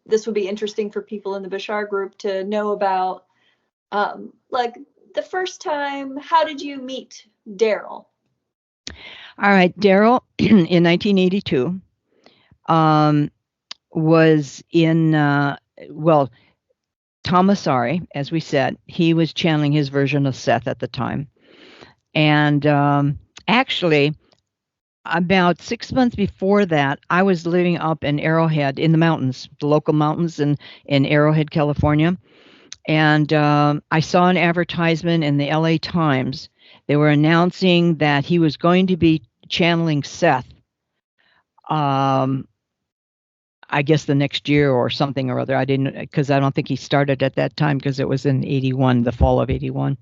this would be interesting for people in the Bashar group to know about, like the first time. How did you meet Daryl? All right, Daryl in 1982 um, was in, well, Thomasari, as we said, he was channeling his version of Seth at the time. And actually, about 6 months before that, I was living up in Arrowhead in the mountains, the local mountains in Arrowhead, California. And I saw an advertisement in the LA Times. They were announcing that he was going to be channeling Seth, um, I guess the next year or something or other. I didn't, because I don't think he started at that time because it was in 81, the fall of 81.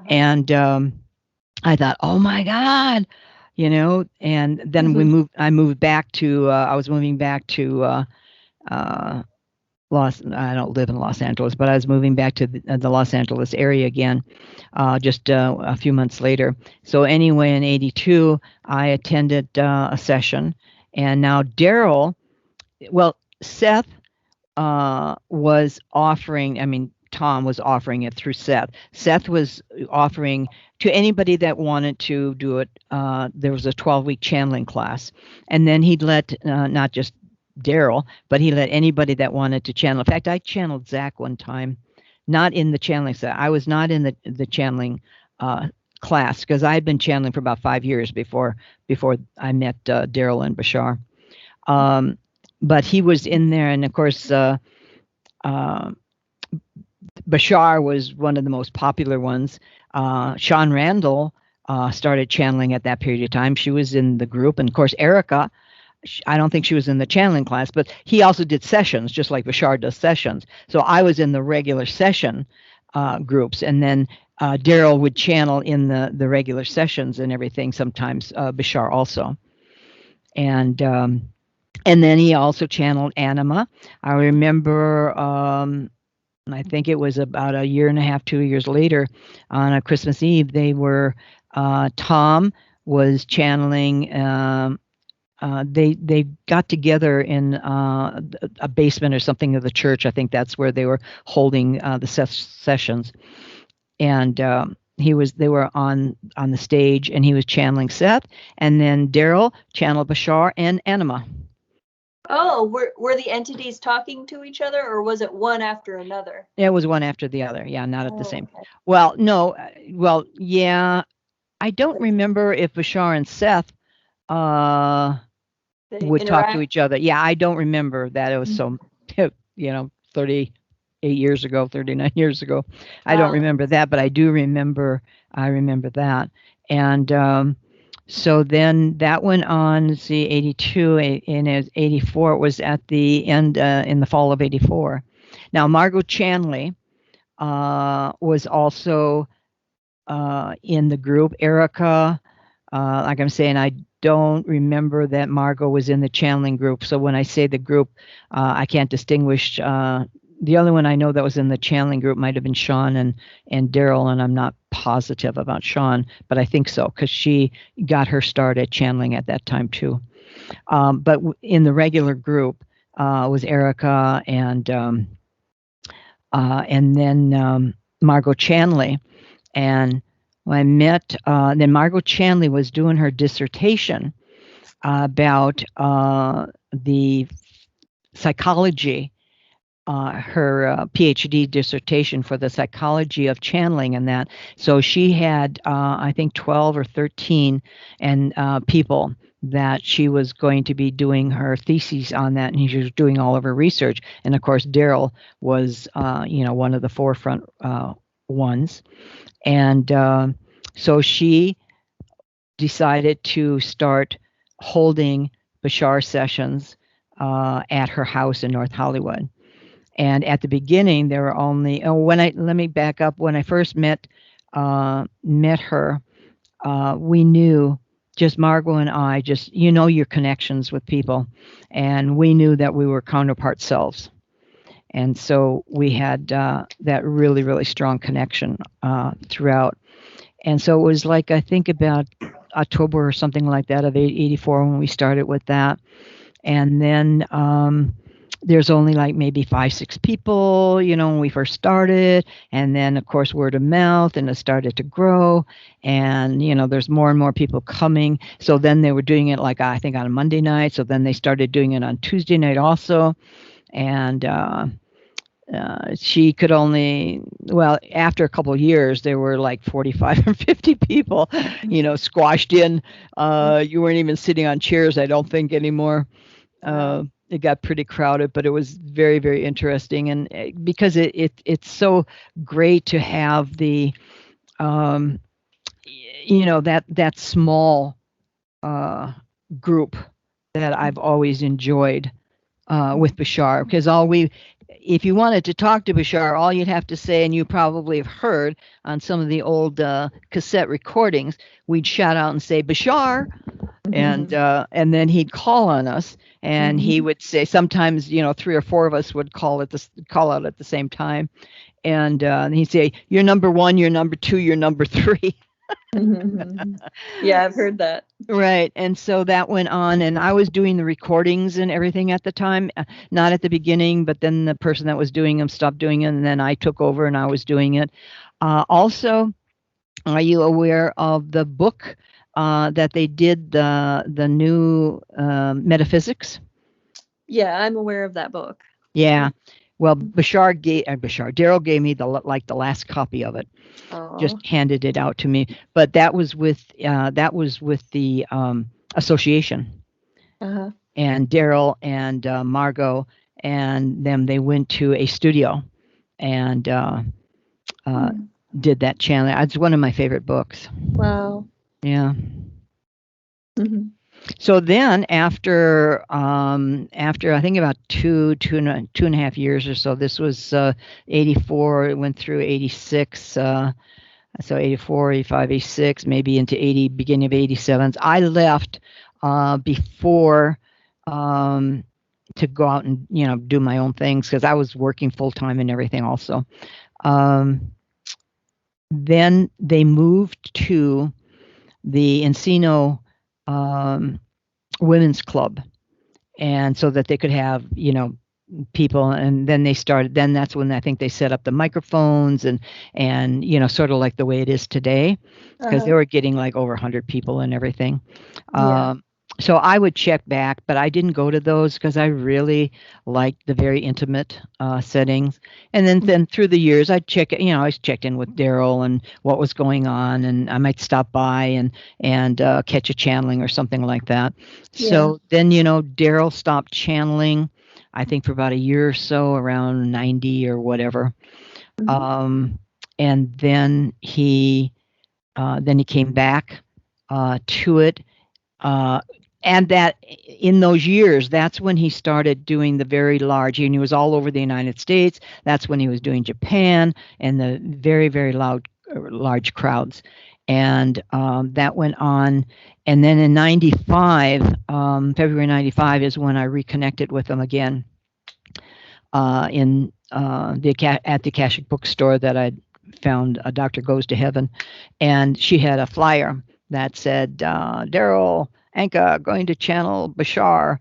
And I thought, oh my God, and then I moved back to, I was moving back to uh, I don't live in Los Angeles, but I was moving back to the Los Angeles area again, just a few months later. So anyway, in 82, I attended a session, and now Daryl, well, Seth was offering, I mean, Tom was offering it through Seth. Seth was offering to anybody that wanted to do it. There was a 12-week channeling class, and then he'd let not just Daryl, but he let anybody that wanted to channel. In fact, I channeled Zach one time, not in the channeling set. I was not in the channeling class because I had been channeling for about 5 years before I met Daryl and Bashar. But he was in there, and of course, Bashar was one of the most popular ones. Sean Randall started channeling at that period of time. She was in the group, and of course, Erica. I don't think she was in the channeling class, but he also did sessions, just like Bashar does sessions. So I was in the regular session groups, and then Daryl would channel in the regular sessions and everything. Sometimes Bashar also, and then he also channeled Anima. I remember. I think it was about a year and a half, 2 years later, on a Christmas Eve, they were. Tom was channeling. They got together in a basement or something of the church. I think that's where they were holding the sessions, and they were on the stage, and he was channeling Seth, and then Daryl channeled Bashar and Anima. Oh, were the entities talking to each other, or was it one after another? It was one after the other. Yeah, not at the same. Okay. Well, no. Well, yeah. I don't remember if Bashar and Seth would talk to each other. Yeah, I don't remember that. It was so, 38 years ago, 39 years ago. I don't remember that, but I do remember. I remember that, and so then that went on. Let's see, 82 and 84. It was at the end in the fall of 84. Now Margot Chanley was also in the group. Erica, like I'm saying, I don't remember that Margot was in the channeling group. So when I say the group, I can't distinguish. The only one I know that was in the channeling group might have been Sean and Daryl, and I'm not positive about Sean, but I think so because she got her start at channeling at that time too. But in the regular group was Erica and then Margot Chanley. And when I met, then Margot Chanley was doing her dissertation about the psychology, her PhD dissertation for the psychology of channeling and that. So she had, I think, 12 or 13 and people that she was going to be doing her thesis on that, and she was doing all of her research. And of course, Daryl was, one of the forefront ones. And so she decided to start holding Bashar sessions at her house in North Hollywood. And at the beginning, there were only let me back up. When I first met her, we knew, just Margot and I, just your connections with people, and we knew that we were counterpart selves. And so we had that really, really strong connection throughout. And so it was like, I think about October or something like that of 84 when we started with that. And then there's only like maybe 5, 6 people, when we first started. And then, of course, word of mouth, and it started to grow. And, there's more and more people coming. So then they were doing it like, I think, on a Monday night. So then they started doing it on Tuesday night also. And she could only, well, after a couple of years, there were like 45 or 50 people, squashed in. You weren't even sitting on chairs, I don't think, anymore. Wow. It got pretty crowded, but it was very, very interesting, and because it's so great to have the, um, that small group that I've always enjoyed with Bashar, because if you wanted to talk to Bashar, all you'd have to say, and you probably have heard on some of the old cassette recordings, we'd shout out and say Bashar, and then he'd call on us, and he would say, sometimes 3 or 4 of us would call out at the same time, and he'd say, you're number 1, you're number 2, you're number 3. Yeah, I've heard that. Right. And so that went on, and I was doing the recordings and everything at the time, not at the beginning, but then the person that was doing them stopped doing it, and then I took over and I was doing it. Also, are you aware of the book that they did, the new metaphysics? Yeah, I'm aware of that book. Yeah. Well, Daryl gave me the last copy of it. Just handed it out to me. But that was with the association. And Daryl and Margot and them, they went to a studio and did that channeling. It's one of my favorite books. Wow. Yeah. So then after I think about two and a half years or so, this was 84, it went through 86, so 84, 85, 86, maybe into 80, beginning of 87. I left before to go out and do my own things, because I was working full time and everything also. Then they moved to the Encino Women's Club, and so that they could have people, and then that's when I think they set up the microphones and sort of like the way it is today, because they were getting like over 100 people and everything. So I would check back, but I didn't go to those because I really liked the very intimate settings. And then through the years, I'd check, I always checked in with Daryl and what was going on, and I might stop by and catch a channeling or something like that. So then, Daryl stopped channeling, I think, for about a year or so, around 90 or whatever. And then he came back to it. And that in those years, that's when he started doing the very large, and he was all over the United States. That's when he was doing Japan and the very, very large crowds. And that went on. And then in 95, February 95 is when I reconnected with him again at the Akashic bookstore that I'd found. Dr. Goes to Heaven. And she had a flyer that said, Daryl Anka going to channel Bashar,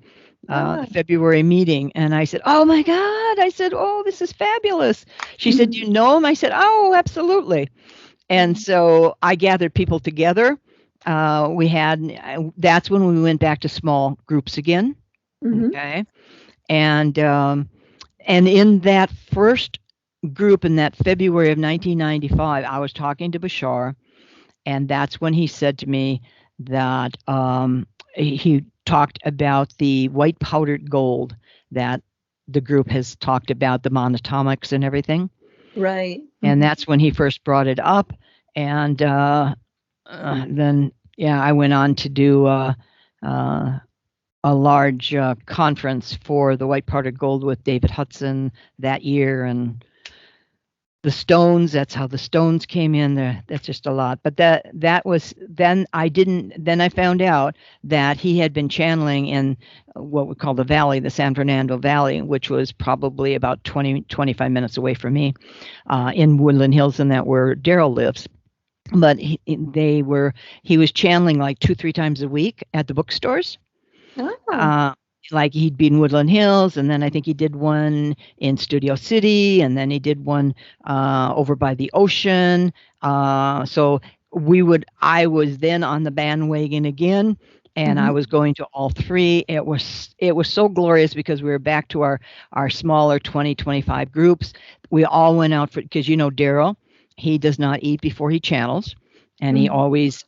February meeting. And I said, oh my God. I said, oh, this is fabulous. She said, do you know him? I said, oh, absolutely. And so I gathered people together. That's when we went back to small groups again. Okay. And in that first group in that February of 1995, I was talking to Bashar, and that's when he said to me that he talked about the white powdered gold that the group has talked about, the monatomics and everything. Right. And that's when he first brought it up. And then, I went on to do a large conference for the white powdered gold with David Hudson that year, and the stones. That's how the stones came in there. That's just a lot. But that was then. Then I found out that he had been channeling in what we call the valley, the San Fernando Valley, which was probably about 25 minutes away from me, in Woodland Hills, and that where Daryl lives. But he was channeling like 2-3 times a week at the bookstores. like he'd be in Woodland Hills, and then I think he did one in Studio City, and then he did one over by the ocean. So I was then on the bandwagon again, and I Mhm. was going to all three. It was so glorious because we were back to our smaller 20-25 groups. We all went out for, because Daryl, he does not eat before he channels, and he Mhm. always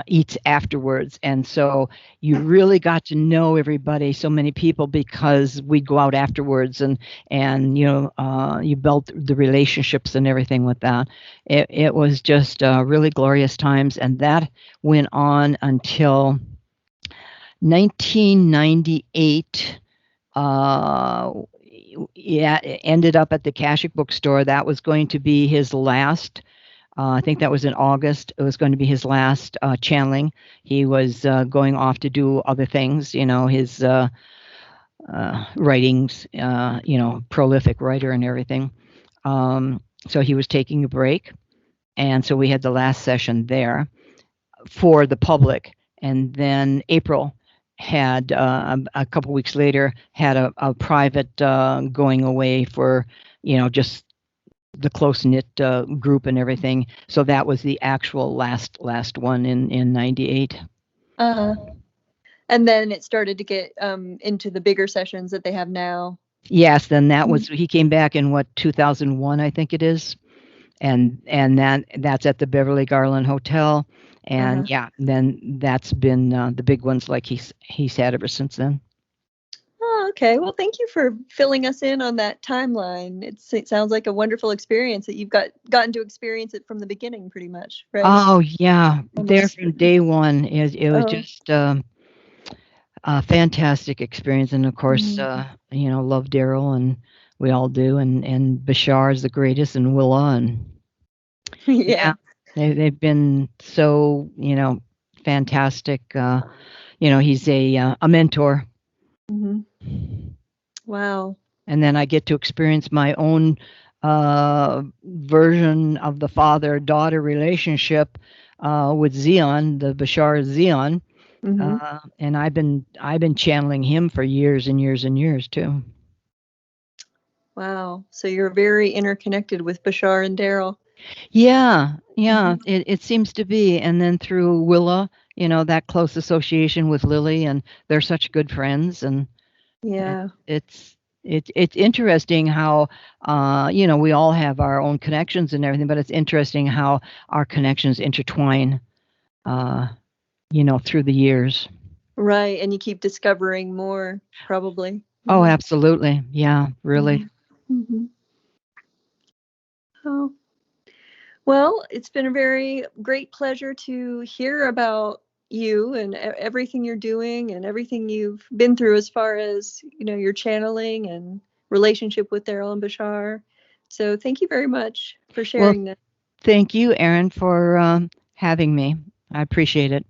eats afterwards. And so you really got to know everybody, so many people, because we'd go out afterwards, and you built the relationships and everything with that. It was just really glorious times, and that went on until 1998. Yeah, it ended up at the Kashik bookstore. That was going to be his last. I think that was in August. It was going to be his last channeling. He was going off to do other things, his writings, prolific writer and everything. So he was taking a break. And so we had the last session there for the public. And then April had, a couple weeks later, had a private going away for, just the close knit group and everything. So that was the actual last one in '98. Uh-huh. And then it started to get into the bigger sessions that they have now. Yes, then that Mhm. was he came back in what 2001, I think it is, and that's at the Beverly Garland Hotel, and Uh-huh. yeah, then that's been the big ones like he's had ever since then. Oh, okay. Well, thank you for filling us in on that timeline. It sounds like a wonderful experience that you've gotten to experience it from the beginning, pretty much, right? Oh yeah, there Almost. from day one. It was Oh. just a fantastic experience, and of course, Mhm. love Daryl, and we all do, and Bashar is the greatest, and Willa, and yeah, Yeah. they've been so fantastic. He's a mentor, Hmm. Wow. and then I get to experience my own version of the father-daughter relationship with Zion, the Bashar Zion, Hmm. and I've been channeling him for years and years and years too. Wow. So you're very interconnected with Bashar and Daryl. Yeah, yeah, Hmm. it seems to be. And then through Willa, that close association with Lily, and they're such good friends, and it, Yeah. it's interesting how we all have our own connections and everything, but it's interesting how our connections intertwine, uh, through the years. Right. And you keep discovering more, probably. Oh, Hmm. absolutely. Yeah, really. Hmm. Hmm. Oh. Well, it's been a very great pleasure to hear about you and everything you're doing and everything you've been through as far as, your channeling and relationship with Daryl and Bashar. So thank you very much for Well, sharing that. thank you, Erin, for having me. I appreciate it.